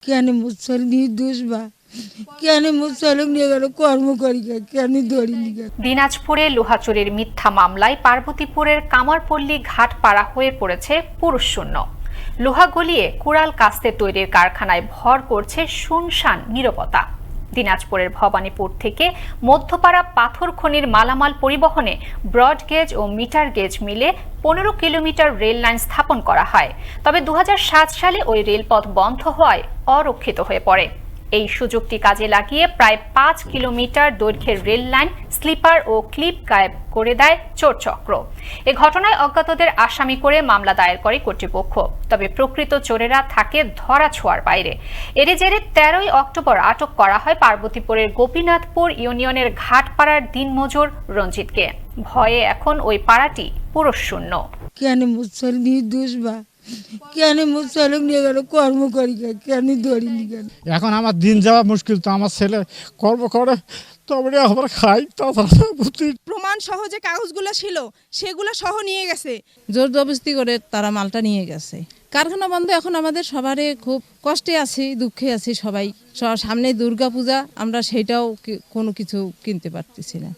কেন মুসল নির্দোষ বা কেন মুসলক নিয়ে গেল কর্ম করি কেন ধরিনি? দিনাজপুরে লোহাচুরির মিথ্যা মামলায় পার্বতীপুরের কামারপল্লী ঘাট পাড়া হয়ে পড়েছে পুরুষ শূন্য। লোহা গলিয়ে কুড়াল কাস্তে তৈরির কারখানায় ভর করছে শুনশান নীরবতা। দিনাজপুরের ভবানীপুর থেকে মধ্যপাড়া পাথর খনির মালামাল পরিবহনে ব্রড গেজ ও মিটার গেজ মিলে 15 কিলোমিটার রেল লাইন স্থাপন করা হয়। তবে 2007 সালে ওই রেলপথ বন্ধ হওয়ায় অরক্ষিত হয়ে পড়ে। এই সুযোগটি কাজে লাগিয়ে প্রায় 5 কিলোমিটার দৈর্ঘ্যের রেল লাইন স্লিপার ও ক্লিপ গায়েব করে দেয় চোর চক্র। এ ঘটনায় অজ্ঞাতদের আসামি করে মামলা দায়ের করে কর্তৃপক্ষ। তবে প্রকৃত চোরেরা থাকে ধরা ছোঁয়ার বাইরে। এর জেরে 13ই অক্টোবর আটক করা হয় পার্বতীপুরের গোপীনাথপুর ইউনিয়নের ঘাটপাড়ার দিনমজুর রঞ্জিতকে। ভয়ে এখন ওই পাড়াটি পুরুষ শূন্য। কেন মুসল নির্দোষ বা কেন মুসলক নিয়ে গেল কর্ম করি কেন ধরিনি? এখন আমার দিন যাওয়া মুশকিল, তো আমার ছেলে কর্ম করে তবে আমরা খাই। প্রমাণ সহ যে কাগজগুলো ছিল সেগুলো সহ নিয়ে গেছে, জোর জবরদস্তি করে তারা মালটা নিয়ে গেছে। কারখানা বন্ধ, এখন আমাদের সবারই খুব কষ্টে আছি, দুঃখে আছি সবাই। সামনে দুর্গা পূজা, আমরা সেটাও কোনো কিছু কিনতে পারতেছি না।